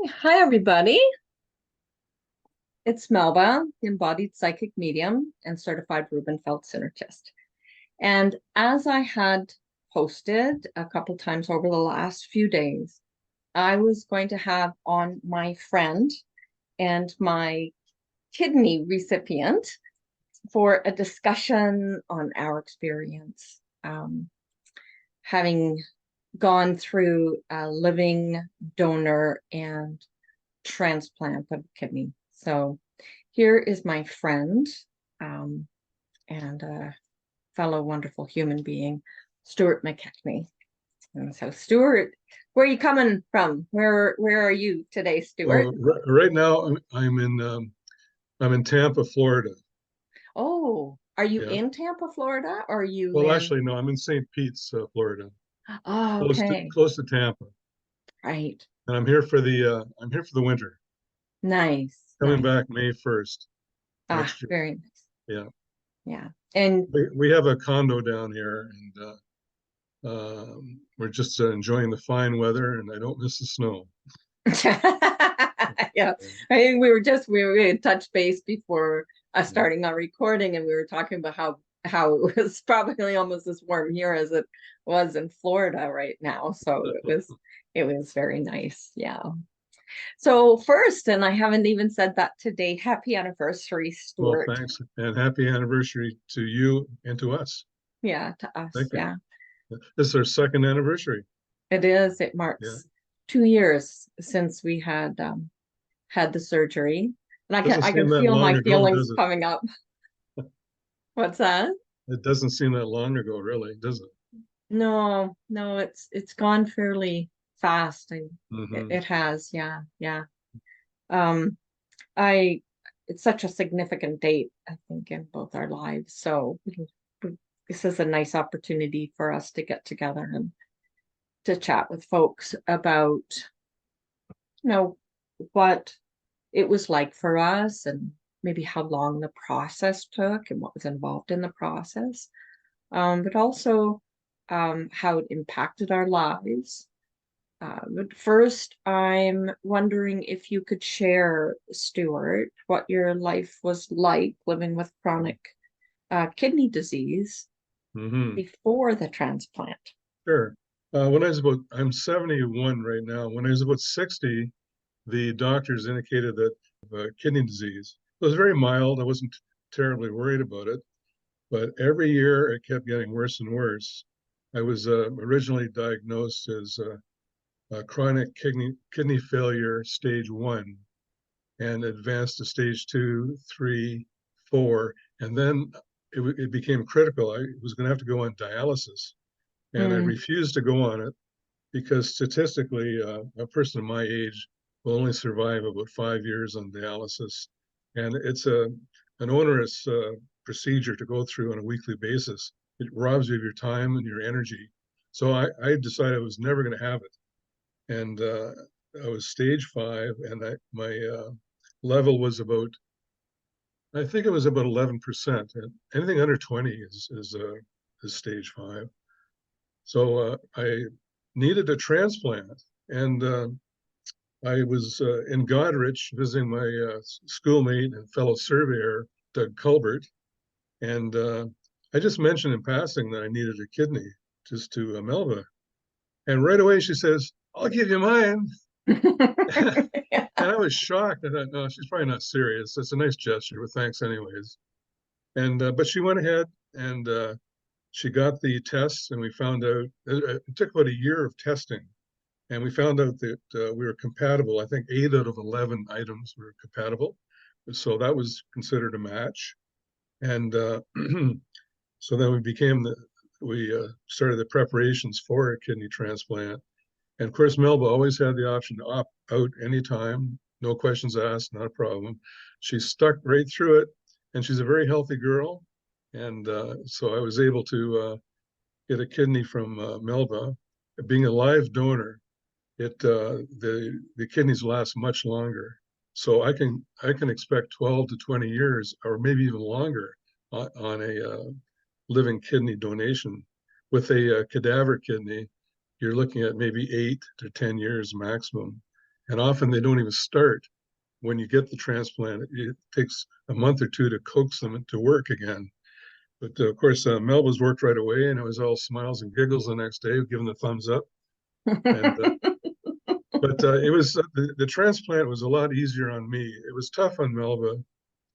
Hi, everybody. It's Melba, the embodied psychic medium and certified Rubenfeld synergist. And as I had posted a couple times over the last few days, I was going to have on my friend and my kidney recipient for a discussion on our experience, having gone through a living donor and transplant of kidney. So here is my friend um, and a fellow wonderful human being, Stewart McKechnie. And so, Stewart, where are you coming from? Where are you today, Stewart? Right now I'm in Tampa, Florida. Oh, are you Yeah. in Tampa, Florida, or are you Well, in? actually, no, I'm in St. Pete's, Florida, Oh, close to okay, close to Tampa, right. and I'm here for the winter. Nice, Coming nice. back May 1st Ah, next year. very nice. Yeah, Yeah. And we have a condo down here, and we're just enjoying the fine weather, and I don't miss the snow. yeah, I think we had touched base before Yeah, starting our recording, and we were talking about how it was probably almost as warm here as it was in Florida right now. So it was very nice. Yeah. So first, and I haven't even said that today, happy anniversary, well, Stuart. thanks, and happy anniversary to you and to us. Yeah, to us. Thank you. Yeah, This is our second anniversary. it is. It Yeah, marks 2 years since we had the surgery. And doesn't I can seem that feel long my ago, feelings does it? coming up. What's that? It doesn't seem that long ago, really, does it? No, no, it's gone fairly fast. It, Hmm. it has, yeah, yeah. Um, I it's such a significant date, I think, in both our lives. So this is a nice opportunity for us to get together and to chat with folks about, you know, what it was like for us and maybe how long the process took and what was involved in the process, but also how it impacted our lives. But first, I'm wondering if you could share, Stuart, what your life was like living with chronic kidney disease Hmm. before the transplant. Sure. I'm 71 right now. When I was about 60, the doctors indicated that kidney disease. It was very mild. I wasn't terribly worried about it, but every year it kept getting worse and worse. I was originally diagnosed as chronic kidney failure stage one, and advanced to stage two, three, four, and then it became critical. I was going to have to go on dialysis, and I Mm, refused to go on it because statistically, a person of my age will only survive about 5 years on dialysis, and it's an onerous procedure to go through on a weekly basis. It robs you of your time and your energy. So I decided I was never going to have it, and I was stage five, and my level was about, I think it was about 11%. And anything under 20 is stage five. So I needed a transplant, and I was in Goderich visiting my schoolmate and fellow surveyor, Doug Culbert, and I just mentioned in passing that I needed a kidney just to Melba. And right away she says, I'll give you mine. And I was shocked. I thought, no, she's probably not serious. It's a nice gesture, but thanks anyways. And but she went ahead and she got the tests, and we found out it took about a year of testing, and we found out that we were compatible. I think 8 out of 11 items were compatible, so that was considered a match. And so then we started the preparations for a kidney transplant. And of course, Melba always had the option to opt out anytime, no questions asked, not a problem. She stuck right through it, and she's a very healthy girl. And so I was able to get a kidney from Melba. Being a live donor, the kidneys last much longer. So I can expect 12 to 20 years, or maybe even longer, on a living kidney donation. With a cadaver kidney, you're looking at maybe 8 to 10 years maximum. and often they don't even start when you get the transplant. It takes a month or two to coax them to work again. But of course, Melba's worked right away, and it was all smiles and giggles the next day, giving the thumbs up. And but it was the transplant was a lot easier on me. It was tough on Melba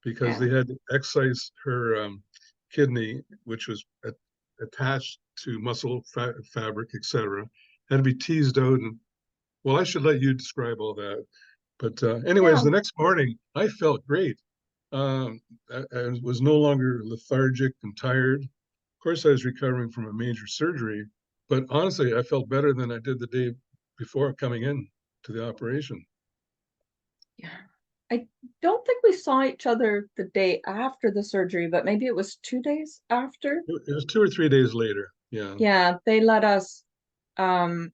because Yeah. they had to excise her kidney, which was attached to muscle fabric, etc. Had to be teased out, and well, I should let you describe all that. But anyways, Yeah. the next morning I felt great. I was no longer lethargic and tired. Of course, I was recovering from a major surgery, but honestly, I felt better than I did the day before coming in to the operation. Yeah. I don't think we saw each other the day after the surgery, but maybe it was 2 days after. It was 2 or 3 days later. Yeah. Yeah, they let us um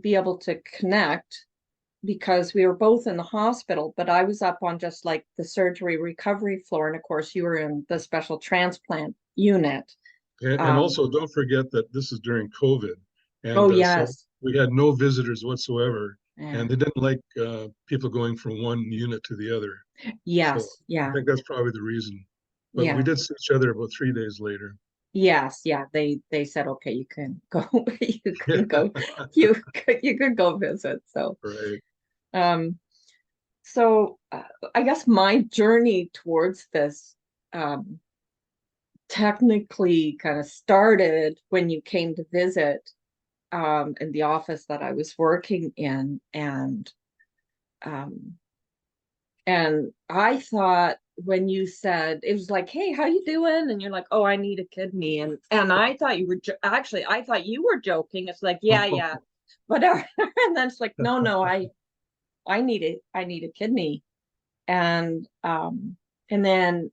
be able to connect because we were both in the hospital, but I was up on just like the surgery recovery floor, and of course you were in the special transplant unit. And Um, also, don't forget that this is during COVID, oh and so yes, we had no visitors whatsoever, yeah, and they didn't like people going from one unit to the other. So yes, I yeah, think that's probably the reason. But we yeah, did see each other about 3 days later. yes, yeah. They said, okay, you can go, you Yeah, can go, you could go visit. So, right. um, so I guess my journey towards this um technically kind of started when you came to visit in the office that I was working in, um, and I thought when you said it was like, "Hey, how you doing?" and you're like, "Oh, I need a kidney," and I thought you were actually I thought you were joking. It's like, yeah, yeah, but and then it's like, no, no, I need a kidney, and and then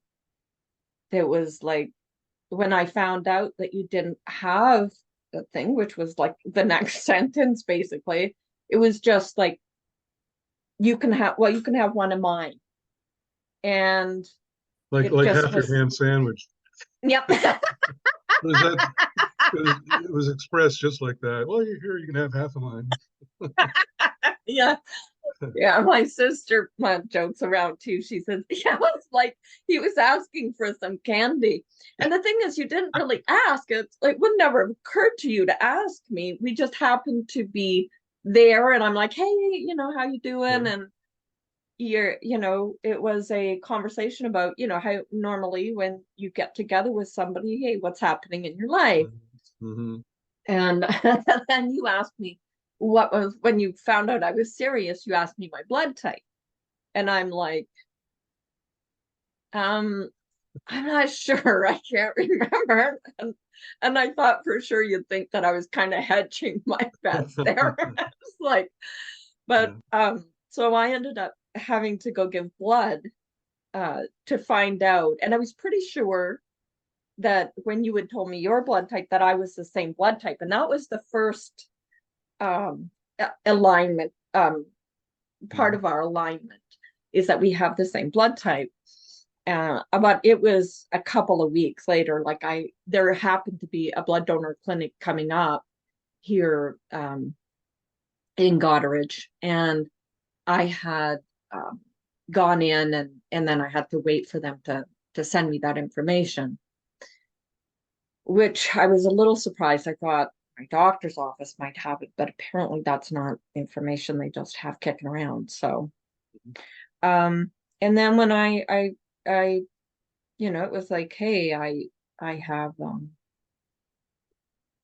it was like when I found out that you didn't have the thing, which was like the next sentence, basically, it was just like, you can have, well, you can have one of mine. And it Like just half your was, hand sandwich. yep. Was that it was expressed just like that. Well, you're here, you can have half of mine. Yeah. Yeah. My sister jokes around too. She says, yeah, it was like he was asking for some candy. And the thing is, you didn't really ask. It's like, would never have occurred to you to ask me. We just happened to be there. And I'm like, hey, how you Yeah. doing? And it was a conversation about, how normally when you get together with somebody, hey, what's happening in your life? Mm-hmm. And then you asked me what was, when you found out I was serious, you asked me my blood type. And I'm like, um, I'm not sure. I can't remember. And I thought for sure you'd think that I was kind of hedging my bets there. I was like, but Yeah. so I ended up having to go give blood to find out. And I was pretty sure that when you had told me your blood type, that I was the same blood type. And that was the first alignment, part Mhm. of our alignment is that we have the same blood type. But it was a couple of weeks later, like there happened to be a blood donor clinic coming up here in Goderich, and I had um, gone in, and then I had to wait for them to send me that information, which I was a little surprised. I thought my doctor's office might have it, but apparently that's not information they just have kicking around. So, um, and then when I, it was like, hey, I have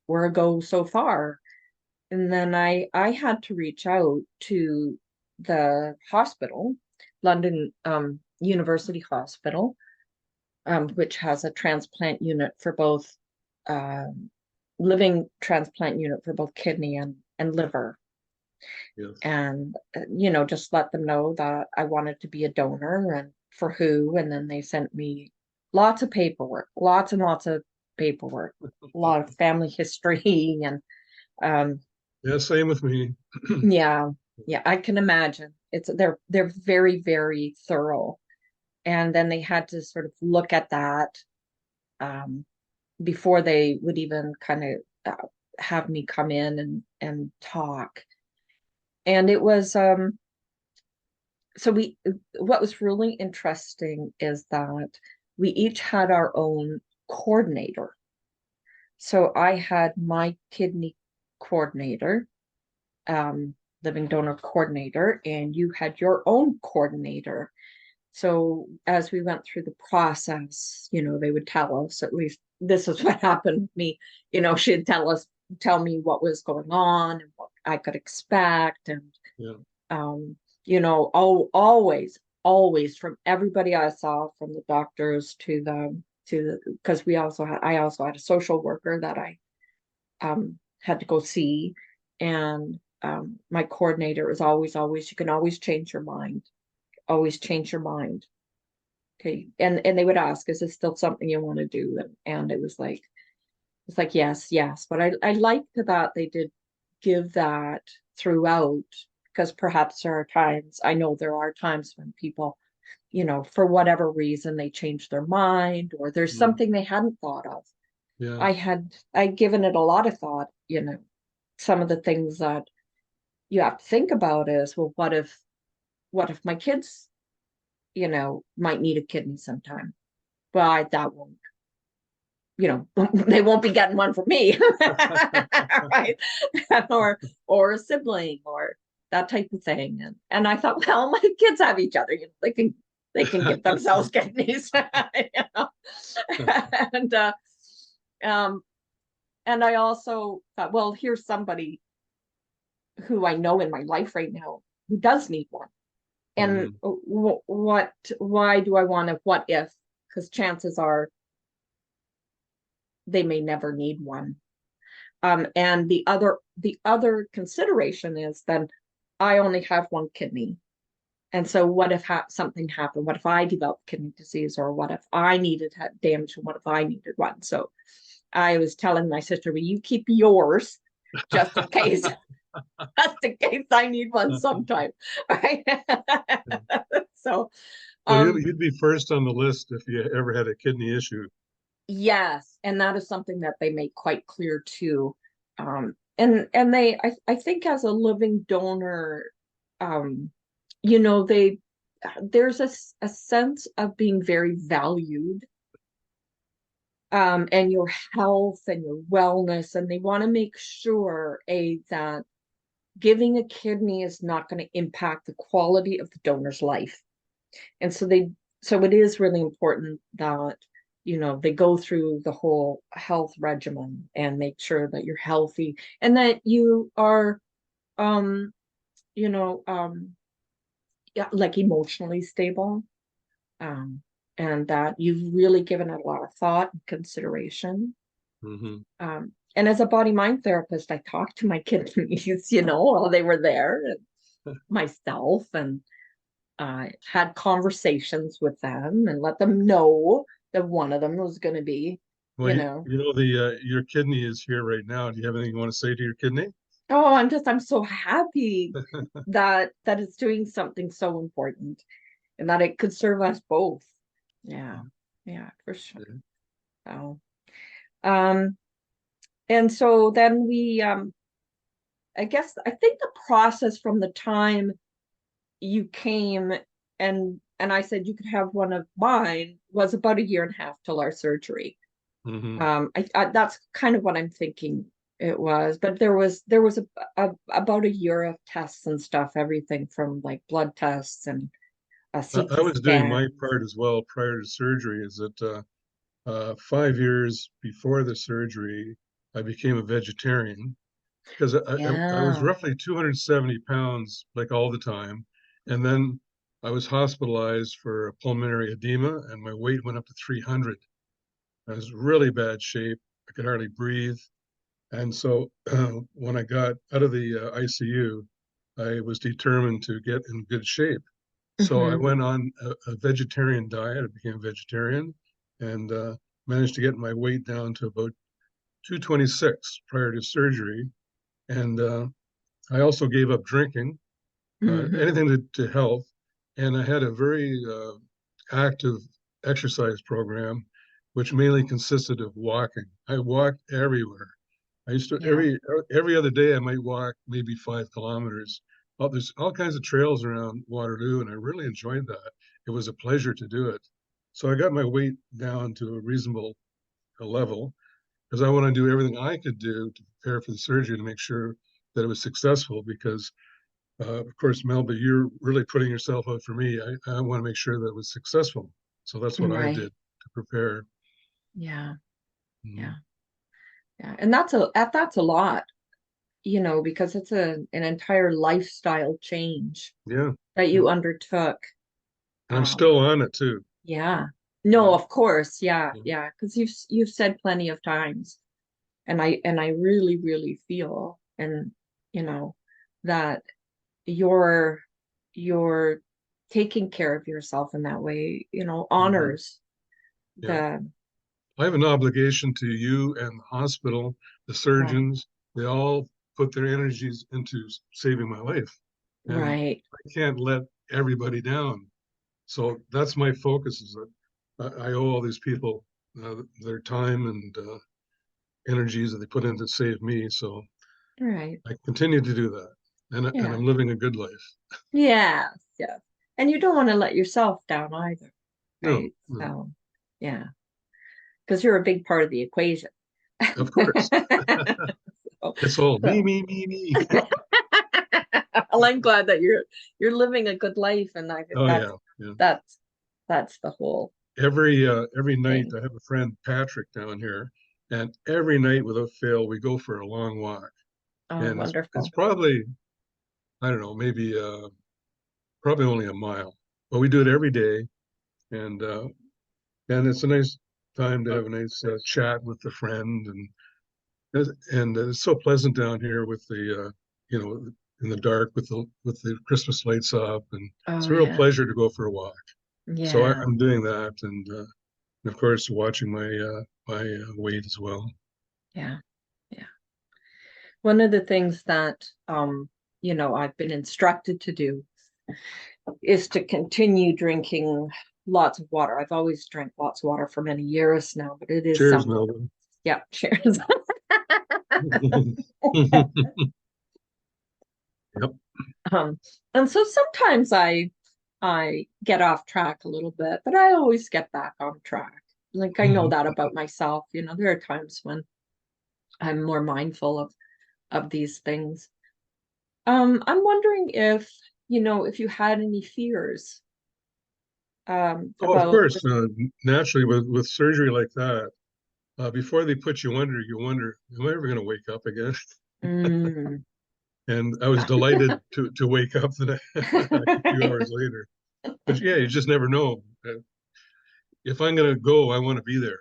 where I go so far, and then I had to reach out to the hospital, London University Hospital, which has a transplant unit for both um, living transplant unit for both kidney and liver. Yes. And, just let them know that I wanted to be a donor and for who. And then they sent me lots of paperwork, lots and lots of paperwork, a lot of family history. And um, Yeah, same with me. yeah, yeah, I can imagine. They're very, very thorough. And then they had to sort of look at that um, before they would even kind of have me come in and talk. And it was so we what was really interesting is that we each had our own coordinator. So I had my kidney coordinator, living donor coordinator, and you had your own coordinator. So as we went through the process, they would tell us, at least this is what happened with me. She'd tell me what was going on and what I could expect. And, Yeah. always from everybody I saw, from the doctors because I also had a social worker that I had to go see. And my coordinator was always, you can always change your mind, always change your mind. Okay. And they would ask, is this still something you want to do? And it's like, yes, yes. But I liked that they did give that throughout, because perhaps I know there are times when people, for whatever reason, they change their mind, or there's Mm. something they hadn't thought of. Yeah. I'd given it a lot of thought. Some of the things that you have to think about is, well, what if my kids, might need a kidney sometime? Well, that won't, they won't be getting one from me, right? or a sibling, or that type of thing. And I thought, well, my kids have each other, they can get themselves kidneys. And um and I also thought, well, here's somebody who I know in my life right now who does need one. And Hmm. why do I want to, what if? Because chances are they may never need one. And the other consideration is, then I only have one kidney. And so what if something happened? What if I developed kidney disease, or what if I needed damage, and what if I needed one? So I was telling my sister, well, you keep yours just in case, just in case I need one sometime. Right. So So um you'd be first on the list if you ever had a kidney issue. yes, and that is something that they make quite clear too. And I think as a living donor, um, they there's a sense of being very valued, and your health and your wellness, and they want to make sure that giving a kidney is not going to impact the quality of the donor's life. And so it is really important that, they go through the whole health regimen and make sure that you're healthy, and that you are, um, you know, yeah, like emotionally stable, um, and that you've really given it a lot of thought and consideration. Hmm. And as a body mind therapist, I talked to my kidneys, while they were there, and myself, and had conversations with them and let them know that one of them was going to be, Well, you you, know, you know the your kidney is here right now. Do you have anything you want to say to your kidney? oh, I'm so happy that it's doing something so important, and that it could serve us both. Yeah, yeah, for sure. Yeah. So, um, and so then I guess I think the process from the time you came and I said you could have one of mine was about a year and a half till our surgery. Hmm. That's kind of what I'm thinking it was, but there was about a year of tests and stuff, everything from like blood tests and I CT was doing my scans. part as well prior to surgery. Is that 5 years before the surgery, I became a vegetarian because I was Yeah. roughly 270 pounds like all the time. And then I was hospitalized for pulmonary edema and my weight went up to 300. I was really bad shape. I could hardly breathe. And so when I got out of the ICU, I was determined to get in good shape. So I Hmm. went on a vegetarian diet. I became a vegetarian and managed to get my weight down to about 226 prior to surgery. And I also gave up drinking, Hmm. anything to health. And I had a very active exercise program, which mainly consisted of walking. I walked everywhere. I used to Yeah. every other day I might walk maybe 5 kilometers, there's all kinds of trails around Waterloo, and I really enjoyed that. It was a pleasure to do it. So I got my weight down to a reasonable level because I want to do everything I could do to prepare for the surgery to make sure that it was successful. Because, of course, Melba, you're really putting yourself out for me. I want to make sure that it was successful. So that's what I did Right. to prepare. Yeah. Mhm. Yeah. Yeah. And that's a lot, because it's an entire lifestyle change Yeah, that yeah. you undertook. And I'm Um, still on it too. yeah. No, Yeah, of course. Yeah. yeah. Yeah. Because you've said plenty of times, and I really, really feel, and you know, that you're you're taking care of yourself in that way, Mhm. honors Yeah. the I have an obligation to you and the hospital, the right, surgeons. They all put their energies into saving my life. And right, I can't let everybody down. So that's my focus is that I owe all these people their time and energies that they put in to save me. So right. I continue to do that. And Yeah. I'm living a good life. Yes, yes. And you don't want to let yourself down either, No, right? no, So, yeah, because you're a big part of the equation. of course. So, It's all me, so. me, me, me. Well, I'm glad that you're living a good life, and Oh yeah, yeah. that's that's the whole Every night thing. I have a friend Patrick down here, and every night without fail we go for a long walk, Oh, and it's wonderful. probably I don't know maybe probably only a mile, but we do it every day, and uh, and it's a nice time to have a nice chat with the friend, and it's so pleasant down here with the you know in the dark with the Christmas lights up, and it's Oh, a real yeah. pleasure to go for a walk. So Yeah. I'm doing that, and of course watching my weight as well. Yeah. Yeah. One of the things that I've been instructed to do is to continue drinking lots of water. I've always drank lots of water for many years now, but it is Cheers, something. Melvin. Yeah, cheers. Yep. Um, and so sometimes I get off track a little bit, but I always get back on track. Like I know Mhm. that about myself. There are times when I'm more mindful of these things. I'm wondering if you had any fears Oh, of about course. Naturally, with surgery like that, before they put you wonder, am I ever going to wake up again? mm, And I was delighted to wake up a few hours later. But yeah, you just never know. If I'm going to go, I want to be there.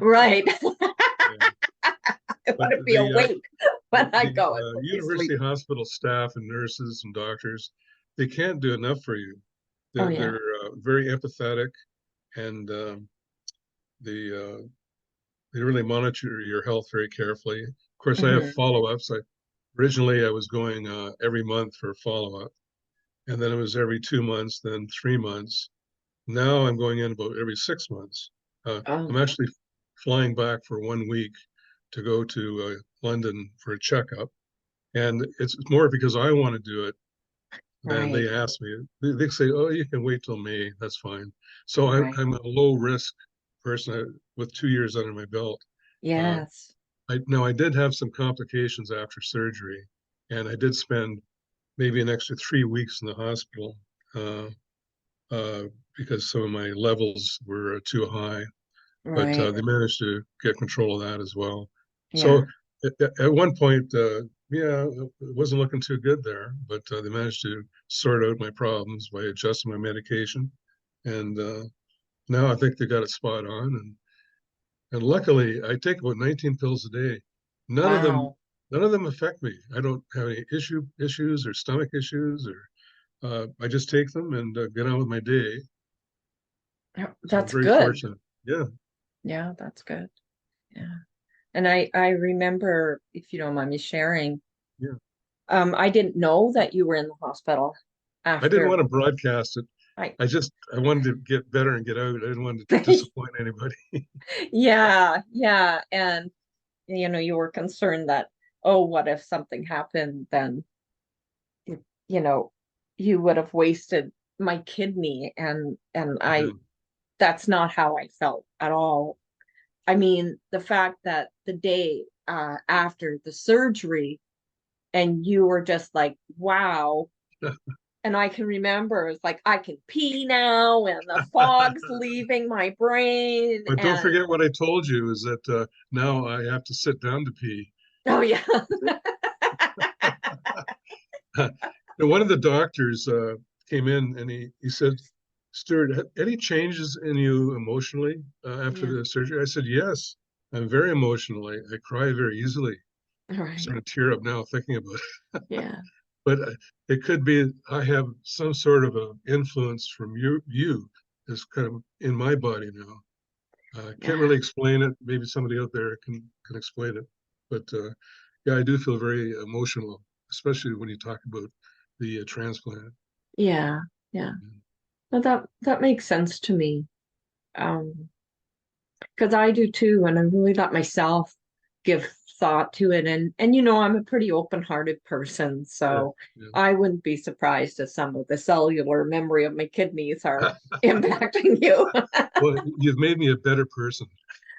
right. Yeah. I But want to be awake when I go. I won't be university asleep. hospital staff and nurses and doctors, they can't do enough for you. Oh They're yeah. very empathetic, and they they really monitor your health very carefully. Of course, I have Hmm. follow-ups. Originally I was going every month for follow-up, and then it was every 2 months, then 3 months. Now I'm going in about every 6 months. I'm Oh, actually flying back for 1 week to go to London for a checkup, and it's more because I want to do it than they right, ask me. They say, "Oh, you can wait till May. That's fine." So right. I'm a low risk person with 2 years under my belt. Uh, Yes. now I did have some complications after surgery, and I did spend maybe an extra 3 weeks in the hospital uh, uh, because some of my levels were too high. But Right. they managed to get control of that as well. Yeah. So at one point, yeah, it wasn't looking too good there, but they managed to sort out my problems by adjusting my medication, and now I think they got it spot on. And luckily, I take about 19 pills a day. None of them, Wow. none of them affect me. I don't have any issues or stomach issues, or I just take them and get on with my day. Yeah, So I'm that's very good. fortunate. Yeah, Yeah, that's good. Yeah. And I remember, if you don't mind me sharing, yeah. I didn't know that you were in the hospital I didn't after want to broadcast it. I I wanted to get better and get out. I didn't want to disappoint anybody. yeah, yeah. And you were concerned that, oh, what if something happened, then you know, you would have wasted my kidney, and Yeah. that's not how I felt at all. I mean, the fact that the day after the surgery, and you were just like, wow. And I can remember it's like I can pee now, and the fog's leaving my brain. But don't And forget what I told you is that now I have to sit down to pee. oh yeah. And one of the doctors came in and he said, Stuart, any changes in you emotionally after Yeah. the surgery? I said, yes, I'm very emotional. I cry very easily. All I'm right. starting to tear up now thinking about it. Yeah. But it could be I have some sort of a influence from you is kind of in my body now. Can't Yeah. really explain it. Maybe somebody out there can explain it. But yeah, I do feel very emotional, especially when you talk about the transplant. Yeah. Yeah. Well, that makes sense to me. Um, because I do too, and I really let myself give thought to it. And I'm a pretty open-hearted person, Yeah, so yeah. I wouldn't be surprised if some of the cellular memory of my kidneys are impacting you. Well, you've made me a better person.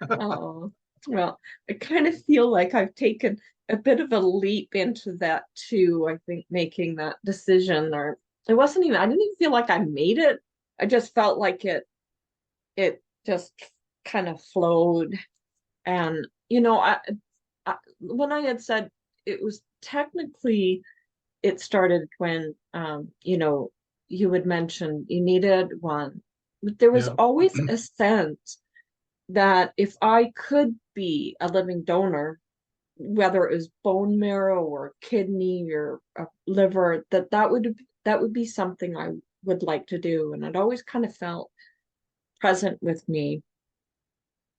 Oh, well, I kind of feel like I've taken a bit of a leap into that too. I think making that decision, or it wasn't even, I didn't even feel like I made it. I just felt like it just kind of flowed. And when I had said it was technically, it started when you had mentioned you needed one, but there was Yeah, always a sense that if I could be a living donor, whether it was bone marrow or kidney or a liver, that would be something I would like to do, and it always kind of felt present with me.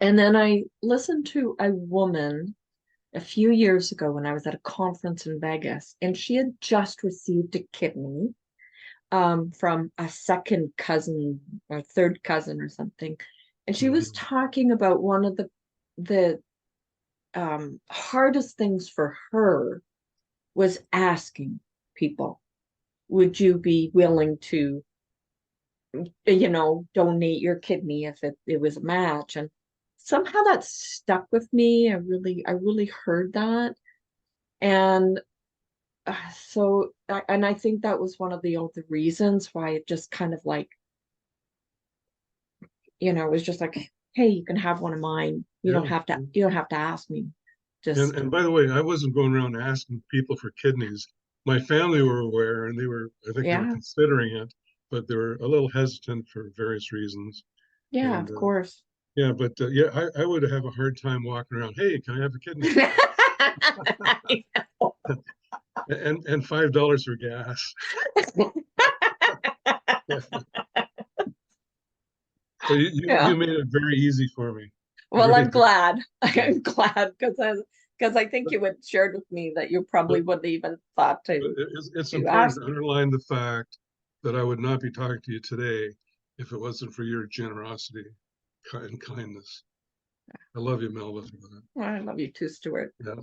And then I listened to a woman a few years ago when I was at a conference in Vegas, and she had just received a kidney from a second cousin or third cousin or something. And she was mhm, talking about one of the hardest things for her was asking people, would you be willing to, donate your kidney if it was a match? And somehow that stuck with me. I really heard that. And and I think that was one of the other reasons why it just kind of like, it was just like, hey, you can have one of mine. You don't yeah. have to, you don't have to ask me. And Just, and by the way, I wasn't going around asking people for kidneys. My family were aware, and I think they were yeah, considering it, but they were a little hesitant for various reasons. yeah, And of course. yeah, but yeah, I would have a hard time walking around. Hey, can I have a kidney? And $5 for gas. So you Yeah. made it very easy for me. I Well, really I'm did. glad. Yeah. I'm glad because I think But, you had shared with me that you probably but wouldn't even thought but to it's to important ask to me. underline the fact that I would not be talking to you today if it wasn't for your generosity and kindness. I love you, Melba, for that. Well, I love you too, Stuart. Yeah.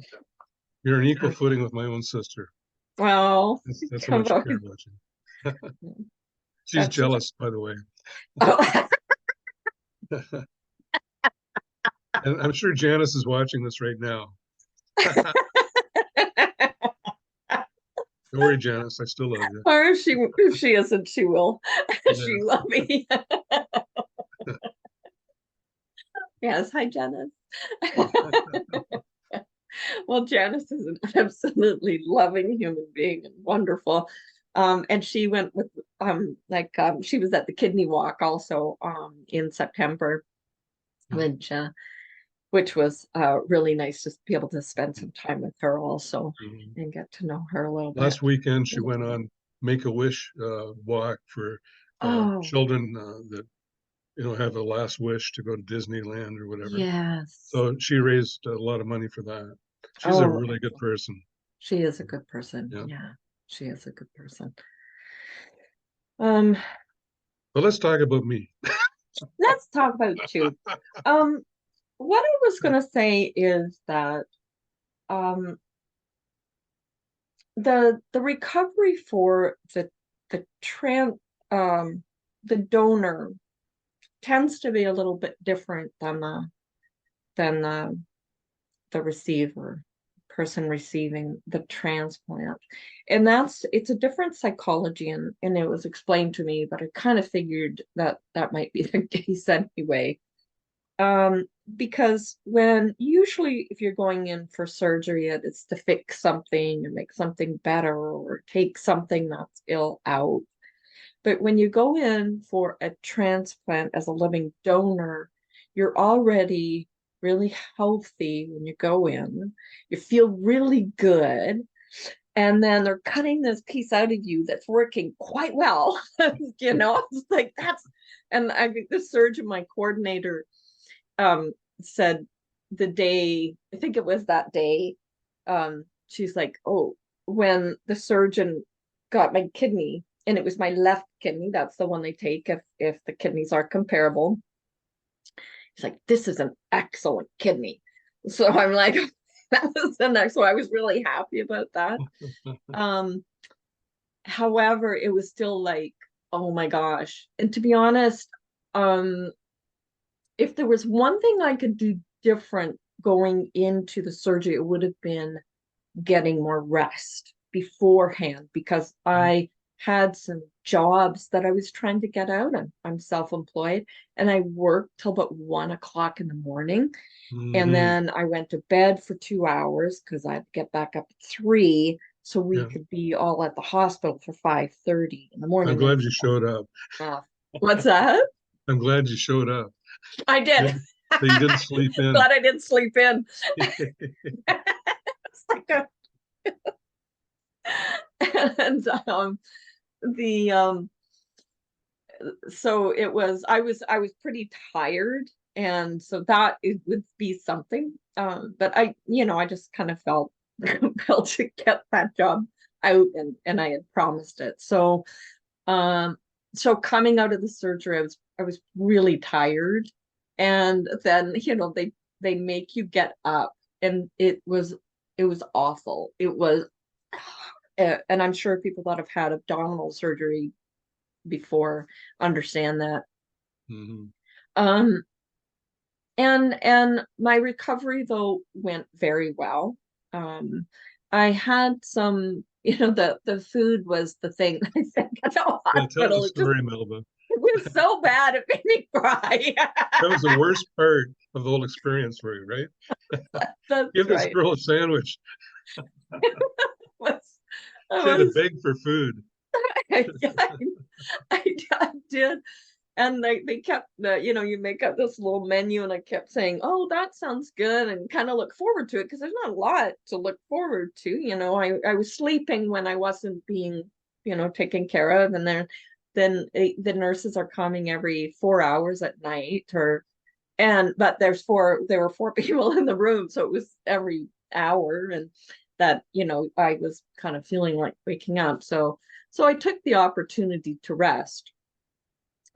You're on equal Uh, footing with my own sister. Well, That's how come much I care on. about you. She's That's just, jealous, by the way. oh. And I'm sure Janice is watching this right now. Don't worry, Janice, I still love you. Or if she isn't, she will. Yeah. She will be. Yes, hi, Janice. Well, Janice is an absolutely loving human being and wonderful. And she went with she was at the kidney walk also in September, Yeah. which uh, which was really nice to be able to spend some time with her also Mhm. and get to know her a little bit. Last weekend, she went on Make-A-Wish walk for Oh, children that have a last wish to go to Disneyland or whatever. yes. So she raised a lot of money for that. She's a Oh, really good excellent. person. She is a good person. Yeah. Yeah, she is a good person. Um, But let's talk about me. let's talk about you. Um, what I was gonna say is that um the recovery for the tran the donor tends to be a little bit different than the receiver, person receiving the transplant. And it's a different psychology, and it was explained to me, but I kind of figured that that might be the case anyway. Because when usually if you're going in for surgery, it's to fix something or make something better or take something that's ill out. But when you go in for a transplant as a living donor, you're already really healthy when you go in. You feel really good. And then they're cutting this piece out of you that's working quite well. It's like and the surgeon, my coordinator, said the day, I think it was that day, she's like, oh, when the surgeon got my kidney, and it was my left kidney, that's the one they take if the kidneys are comparable. He's like, this is an excellent kidney. So I'm like, that was the next. So I was really happy about that. However, it was still like, oh my gosh. And to be honest, if there was one thing I could do different going into the surgery, it would have been getting more rest beforehand, because I had some jobs that I was trying to get out. I'm self-employed, and I worked till about 1 o'clock in the morning. And Mhm. then I went to bed for 2 hours because I had to get back up at 3 so we Yeah, could be all at the hospital for 5:30 in the I'm morning. And glad you showed up. what's that? I'm glad you showed up. I did. That you didn't sleep in. Glad I didn't sleep in. It's like and the so it was I was pretty tired, and so that it would be something, but I just kind of felt compelled to get that job out, and I had promised it. Um so coming out of the surgery, I was really tired, and then they make you get up, and it was awful. It was and I'm sure people that have had abdominal surgery before understand that. Mhm. Um, and my recovery though went very well. Um, I had some, the food was the thing. I think at the Yeah, tell the hospital, story, Melba. it was so bad it made me cry. That was the worst part of the whole experience for you, right? That's Give this right. girl a sandwich. Was I She had to was beg for food. I, I did. And they kept you make up this little menu, and I kept saying, oh, that sounds good, and kind of look forward to it, because there's not a lot to look forward to. I was sleeping when I wasn't being taken care of, and then the nurses are coming every 4 hours at night, but there were four people in the room, so it was every hour, and that I was kind of feeling like waking up. So I took the opportunity to rest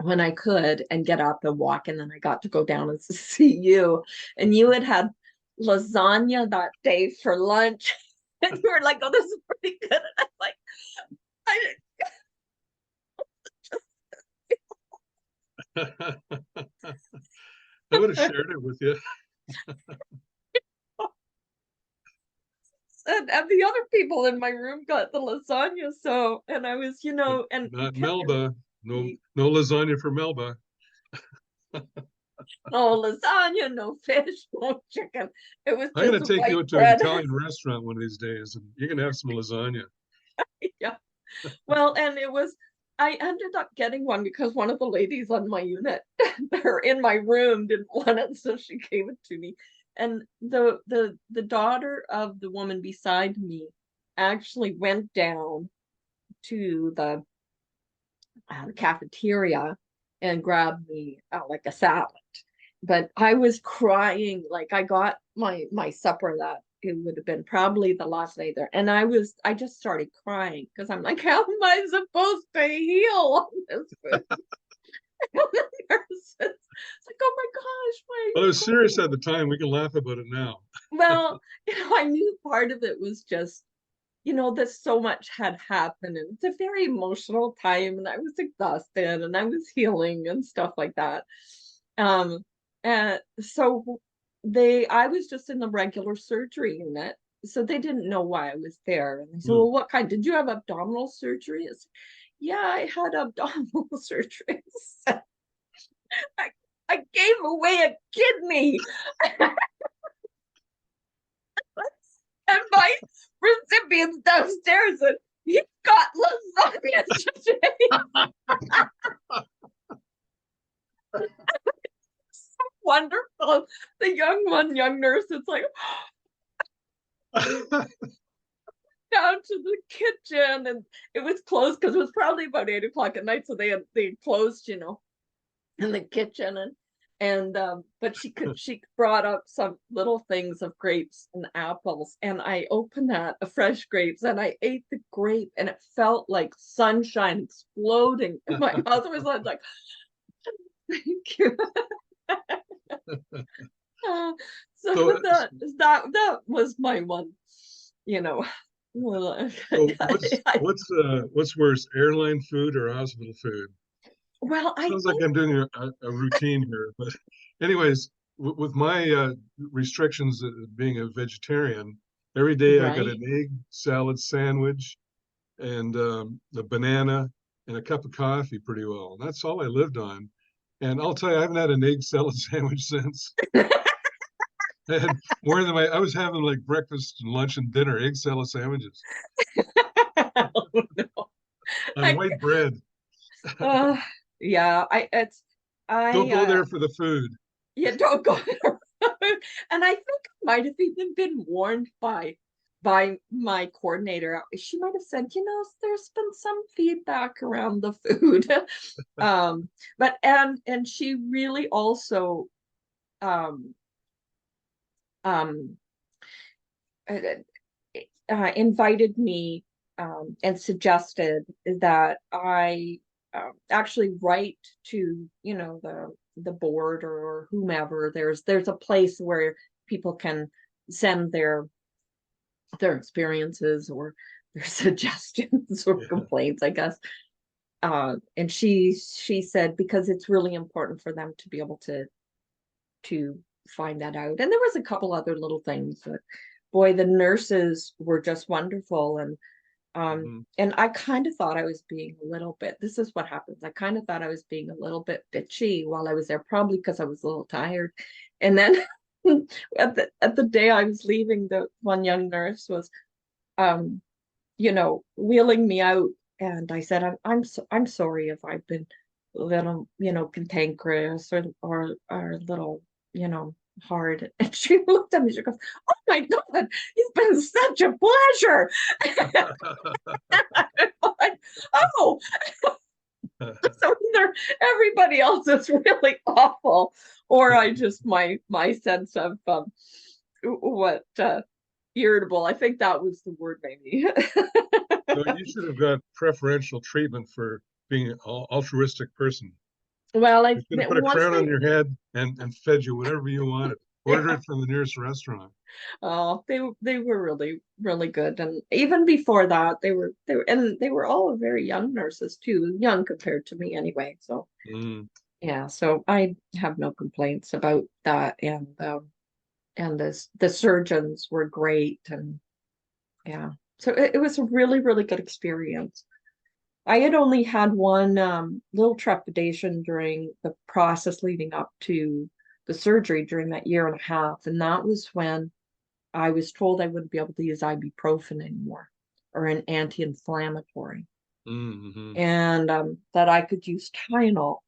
when I could and get up and walk. And then I got to go down and see you. And you had lasagna that day for lunch. And you were like, oh, this is pretty good. And I'm like, I I would have shared it with you. and the other people in my room got the lasagna. So, and I was, But and you not kept your Melba. No, no lasagna for Melba. no lasagna, no fish, no chicken. It was I'm just going to take you white out to an bread. Italian restaurant one of these days, and you're going to have some lasagna. Yeah. Well, and I ended up getting one because one of the ladies on my unit, they're in my room, didn't want it, so she gave it to me. And the daughter of the woman beside me actually went down to the cafeteria and grabbed me like a salad. But I was crying, like I got my supper that it would have been probably the last night there. And I just started crying because I'm like, how am I supposed to heal on this food? And the nurse is like, oh my gosh, Well, it my was serious at the time. We can laugh about it now. well, I knew part of it was just that so much had happened, and it's a very emotional time, and I was exhausted, and I was healing and stuff like that. Um, and so I was just in the regular surgery unit, so they didn't know why I was there. And they said, Mm. "Well, what kind? Did you have abdominal surgery?" I said, "Yeah, I had abdominal surgery." I, I gave away a kidney. And my recipient's downstairs, and he got lasagna today. So wonderful. The young nurse, it's like down to the kitchen, and it was closed because it was probably about 8 o'clock at night. So they closed, in the kitchen, and but she brought up some little things of grapes and apples, and I opened that fresh grapes, and I ate the grape, and it felt like sunshine exploding in my mouth. It was like, thank you. Uh, so So, that was my one, you know. Well, so what's worse, airline food or hospital food? well, I Sounds like think I'm doing a routine here, but anyways, with my restrictions being a vegetarian, every day I got right. an egg salad sandwich and a banana and a cup of coffee pretty well. And that's all I lived on. And I'll tell you, I haven't had an egg salad sandwich since. I had more than I was having like breakfast and lunch and dinner, egg salad sandwiches Oh, no. on I white bread. uh, yeah, I it's Don't I go there for the food. yeah, don't go there. And I think I might have even been warned by my coordinator. She might have said, there's been some feedback around the food. But and she really also um um uh, invited me, and suggested that I actually write to, the board or whomever. There's a place where people can send their experiences or their suggestions or Yeah. complaints, I guess. And she said because it's really important for them to be able to find that out. And there was a couple other little things, but boy, the nurses were just wonderful. Mhm. And I kind of thought I was being a little bit, this is what happens. I kind of thought I was being a little bit bitchy while I was there, probably because I was a little tired. And then at the day I was leaving, the one young nurse was um, wheeling me out. And I said, I'm sorry if I've been a little, cantankerous or a little, hard. And she looked at me, she goes, "Oh my God, it's been such a pleasure." I'm like, oh, so either everybody else is really awful, or I just my sense of what irritable. I think that was the word, maybe. No, you should have got preferential treatment for being an altruistic person. Well, They should have put a once crown on they your head and fed you whatever you wanted. Order yeah. it from the nearest restaurant. Oh, they were really really good, and even before that, they were all very young nurses too, young compared to me anyway. So Mm. yeah, so I have no complaints about that, and the surgeons were great, and yeah, so it was a really really good experience. I had only had one little trepidation during the process leading up to the surgery during that year and a half, and that was when I was told I wouldn't be able to use ibuprofen anymore or an anti-inflammatory, Mm-hmm. and that I could use Tylenol.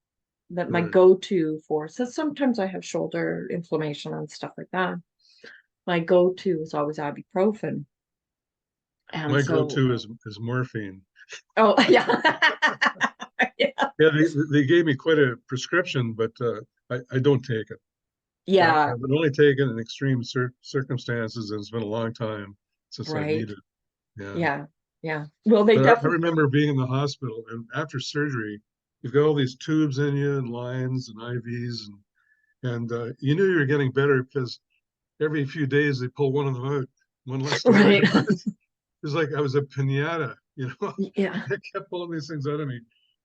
That my Right. go-to for, so sometimes I have shoulder inflammation and stuff like that. My go-to is always ibuprofen, and My so go-to is morphine. oh yeah, yeah, Yeah, they gave me quite a prescription, but I don't take it. I yeah, would only take it in extreme circumstances, and it's been a long time since I've right, needed it. Yeah. yeah, yeah. Well, they But I definitely remember being in the hospital, and after surgery, you've got all these tubes in you and lines and IVs, and you knew you were getting better because every few days they pull one of them out, one less to worry right. about. was like I was a pinata, you know. Yeah. They kept pulling these things out of me.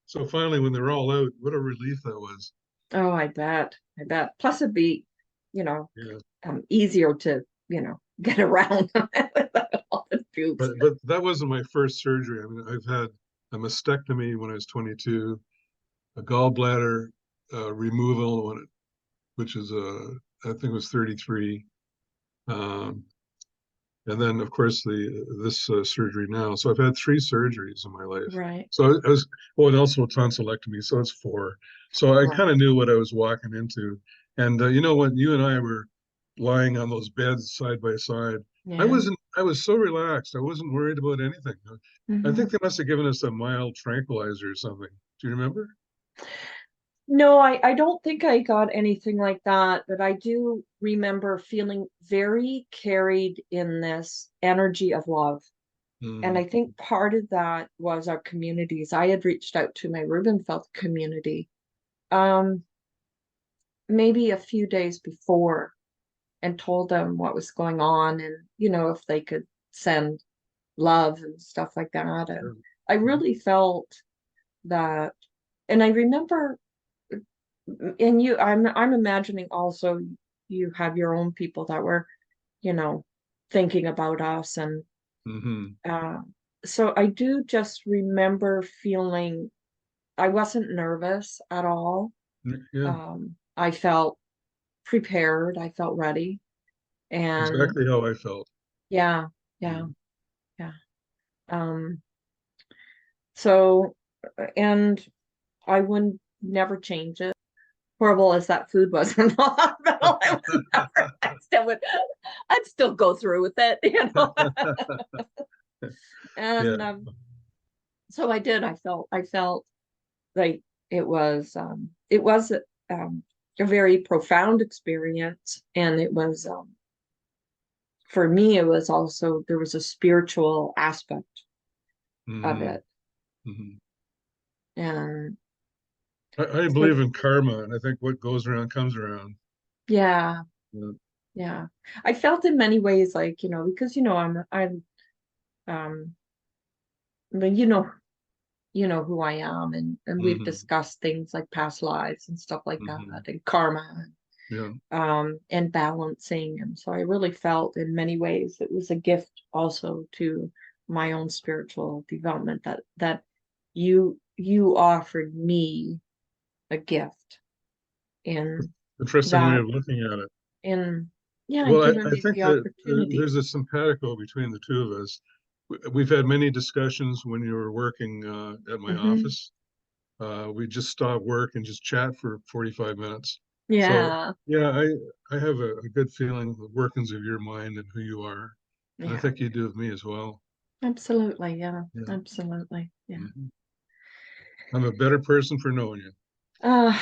So finally, when they're all out, what a relief that was. Oh, I bet. I bet. Plus it'd be, you know, Yeah. easier to, get around without all the tubes. But that wasn't my first surgery. I mean, I've had a mastectomy when I was 22, a gallbladder removal when which is I think it was 33. Um, and then of course the this surgery now. So I've had three surgeries in my life. Right. So I was oh, and also a tonsillectomy. So it's four. So I kind Right. of knew what I was walking into. And you know, when you and I were lying on those beds side by side, Yeah. I was so relaxed. I wasn't worried about anything. I Hmm. think they must have given us a mild tranquilizer or something. Do you remember? No, I don't think I got anything like that, but I do remember feeling very carried in this energy of love. And Mm, I think part of that was our communities. I had reached out to my Rubenfeld community, um, maybe a few days before, and told them what was going on, and if they could send love and stuff like that. And sure. I really felt that. And I remember, and I'm imagining also you have your own people that were, you know, thinking about us. And Hmm. uh, so I do just remember feeling I wasn't nervous at all. Yeah, I felt prepared. I felt ready. And exactly how I felt. yeah, yeah, Mhm. yeah. Um, so, and I would never change it. Horrible as that food was in the hospital, I'd still go through with it. Yeah. And so I did. I felt like it was um, a very profound experience, and it was for me. It was also there was a spiritual aspect of Hmm. it, Hmm. and I so believe in karma, and I think what goes around comes around. yeah, Yeah. yeah. I felt in many ways like because I'm but you know who I am, and we've Hmm. discussed things like past lives and stuff like that, Hmm. and karma, Yeah. and balancing. And so I really felt in many ways it was a gift also to my own spiritual development that you offered me a gift in Interesting way that of looking at it. in yeah, Well, giving I me think the that opportunity. there's a simpatico between the two of us. We've had many discussions when you were working at my Hmm. office. We just stop work and just chat for 45 minutes. So Yeah, yeah, I have a good feeling of the workings of your mind and who you are. And I yeah, think you do of me as well. absolutely, yeah, Yeah. absolutely, yeah. Mhm. I'm a better person for knowing you. uh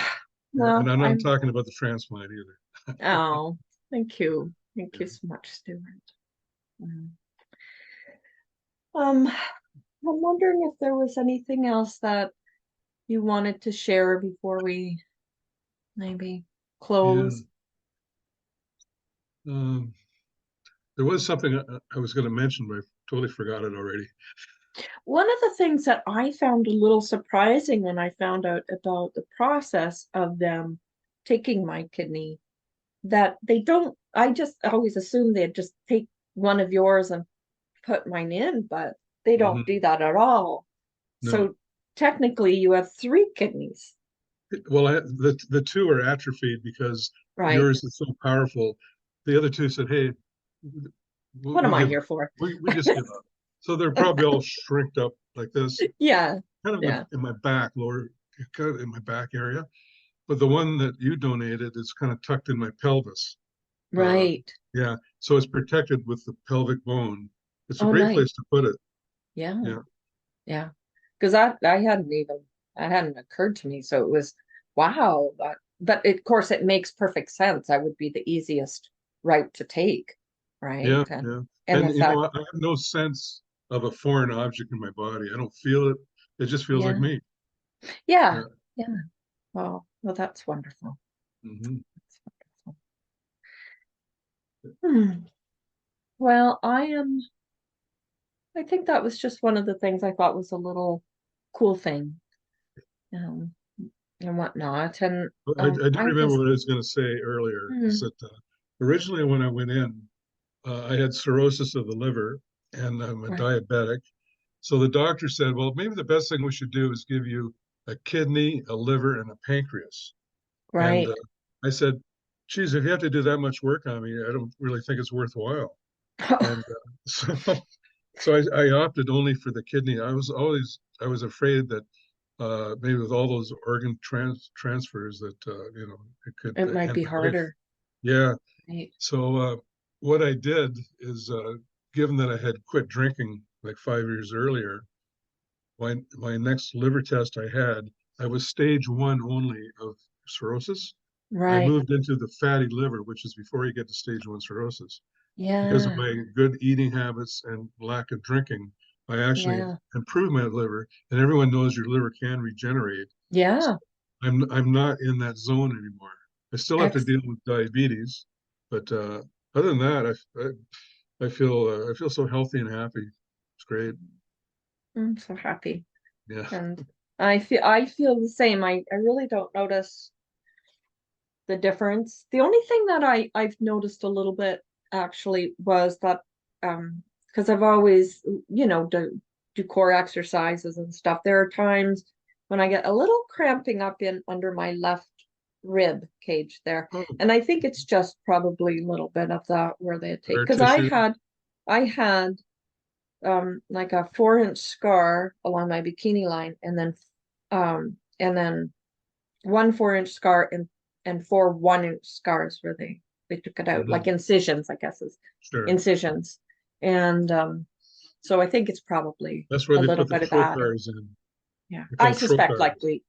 And well, I'm not I'm talking about the transplant either. oh, thank you Yeah. so much, Stuart. Mm. I'm wondering if there was anything else that you wanted to share before we maybe Yeah. close. Um, there was something I was going to mention, but I totally forgot it already. One of the things that I found a little surprising when I found out about the process of them taking my kidney, that they don't, I just always assumed they'd just take one of yours and put mine in, but they don't do Hmm. that at all. No. So technically you have three kidneys, Well, the two are atrophied because right? yours is so powerful. The other two said, "Hey, What am we I give here up. for? We just give up." So they're probably all shrinked up like this, Yeah, kind of yeah, in my back, lower, kind of in my back area. But the one that you donated is kind of tucked in my pelvis. Uh, right. yeah, so it's protected with the pelvic bone. It's a Oh, great nice. place to put it. Yeah, Yeah, yeah. Because that hadn't occurred to me. So it was, wow. But of course, it makes perfect sense. That would be the easiest route to take, right? yeah, And yeah. and And the you know, fact, I have no sense of a foreign object in my body. I don't feel it. It just feels like yeah, me. yeah, Yeah. yeah. Well, that's wonderful. Hmm. That's wonderful. Hmm. Well, I am. I think that was just one of the things I thought was a little cool thing, um, and whatnot. And I do I remember just, what I was going to say earlier is mm, that originally when I went in, I had cirrhosis of the liver and I'm a right, diabetic. So the doctor said, well, maybe the best thing we should do is give you a kidney, a liver, and a pancreas. And right. I said, geez, if you have to do that much work on me, I don't really think it's worthwhile. And so, so I opted only for the kidney. I was afraid that maybe with all those organ transfers that, it could It might end be my life. harder. Yeah. Right, So what I did is, given that I had quit drinking like 5 years earlier, my next liver test I was stage one only of cirrhosis. I right. moved into the fatty liver, which is before you get to stage one cirrhosis. Because of Yeah, my good eating habits and lack of drinking, I actually yeah, improved my liver. And everyone knows your liver can regenerate. So yeah. I'm not in that zone anymore. I still have to Ex deal with diabetes, but other than that, I feel so healthy and happy. It's great. I'm so happy. Yeah. And I feel the same. I really don't notice the difference. The only thing that I've noticed a little bit actually was that because I've always, do core exercises and stuff. There are times when I get a little cramping up in under my left rib cage there. Oh, And I think it's just probably a little bit of that where they take scar because tissue. I had like a 4-inch scar along my bikini line and then one 4-inch scar and four 1-inch scars where they took it out, like Hmm. incisions, I guess is Sure. incisions. And so I think it's probably That's where a they little put the bit of that. trocars in. Yeah. They're I called suspect trocars. likely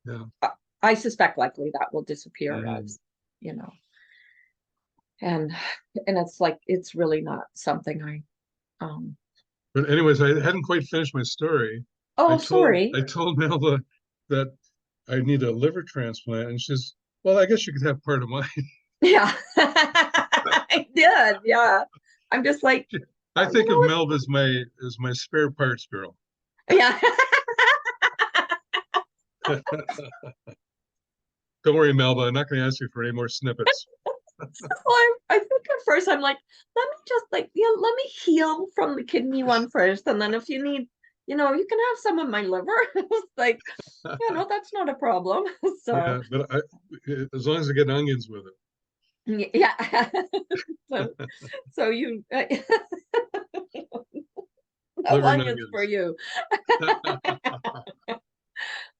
Yeah. uh, I suspect likely that will disappear Mhm. as, you know, and and it's like it's really not something um But anyways, I hadn't quite finished my story. oh, sorry. I told Melba that I need a liver transplant, and she's, well, I guess you could have part of mine. Yeah. I did. Yeah. I'm just like, I you think of know Melba as my spare parts girl. what? Yeah. Don't worry, Melba. I'm not going to ask you for any more snippets. Well, I think at first I'm like, let me just like, yeah, let me heal from the kidney one first. And then if you need, you can have some of my liver. It's like, that's not a problem. So, Yeah, but as long as I get onions with yeah. So, so you, no liver and onions for onions. you.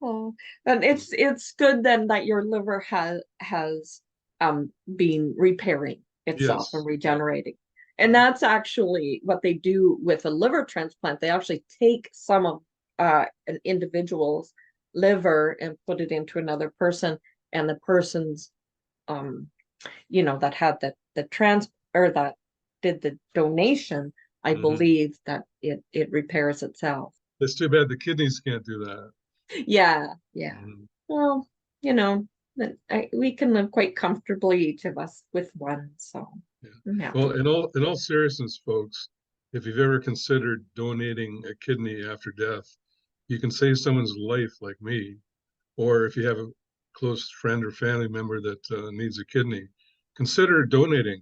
Oh, and it's good then that your liver has been repairing itself and Yes. Yeah. regenerating. And that's actually what they do with a liver transplant. They actually take some of an individual's liver and put it into another person, and the person's um that had the trans or that did the donation, I Hmm. believe that it repairs itself. It's too bad the kidneys can't do that. Yeah, yeah. Mhm. Well, we can live quite comfortably, each of us, with one, so Yeah. I'm Well, happy. in all seriousness, folks, if you've ever considered donating a kidney after death, you can save someone's life like me. Or if you have a close friend or family member that needs a kidney, consider donating.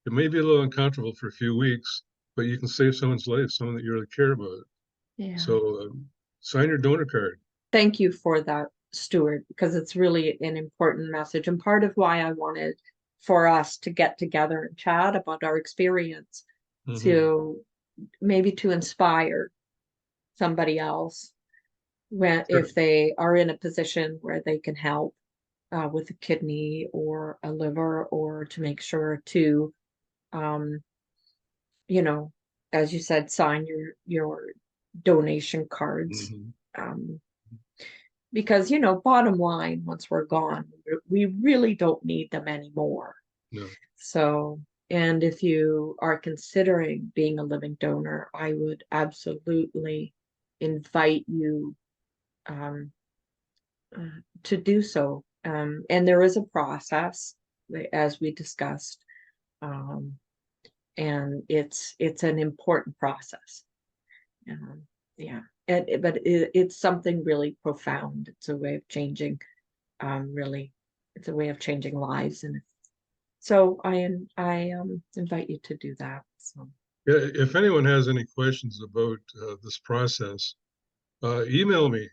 It may be a little uncomfortable for a few weeks, but you can save someone's life, someone that you really care about. Yeah. So sign your donor card. Thank you for that, Stuart, because it's really an important message and part of why I wanted for us to get together and chat about our experience Hmm. to maybe to inspire somebody else when Sure. if they are in a position where they can help with a kidney or a liver, or to make sure to um, you know, as you said, sign your donation cards. Hmm. Um, because, bottom line, once we're gone, we really don't need them anymore. No. So, and if you are considering being a living donor, I would absolutely invite you um, to do so. And there is a process, as we discussed, um, and it's an important process. Yeah, but it's something really profound. It's a way of changing, really, it's a way of changing lives, and so I invite you to do that. So Yeah, if anyone has any questions about this process, email me.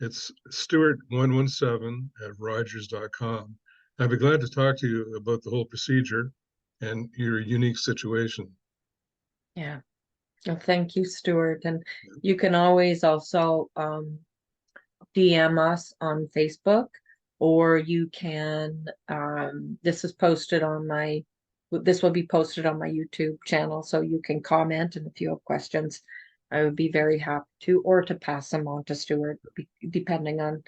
It's Stewart117@Rogers.com. I'd be glad to talk to you about the whole procedure and your unique situation. yeah, well, thank you, Stuart, and you can always also DM us on Facebook, or you can, this will be posted on my YouTube channel, so you can comment, and if you have questions, I would be very happy to, or to pass them on to Stuart, depending on,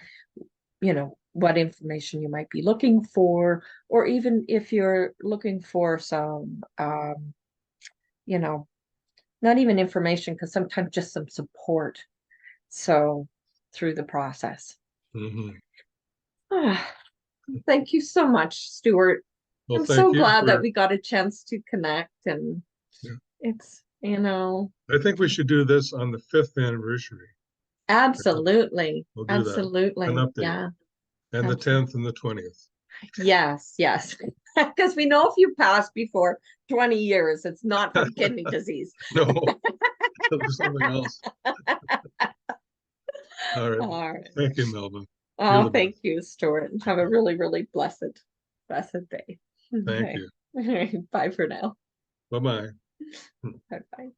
what information you might be looking for, or even if you're looking for some, you know, not even information, because sometimes just some support. So through the process. Mhm. Ah, thank you so much, Stuart. Well, I'm thank so you glad that for, we got a chance to connect, and yeah. it's, I think we should do this on the 5th anniversary. absolutely, We'll do that, an absolutely. update, Yeah, and the absolutely. 10th and the 20th. Yes, yes. Because we know if you pass before 20 years, it's not from kidney disease. No, it'll be something else. All right. All right. Thank you, Melba. You're Oh, the best. thank you, Stuart. Have a really, really blessed day. Thank Okay. you. Bye for now. Bye-bye. Bye bye.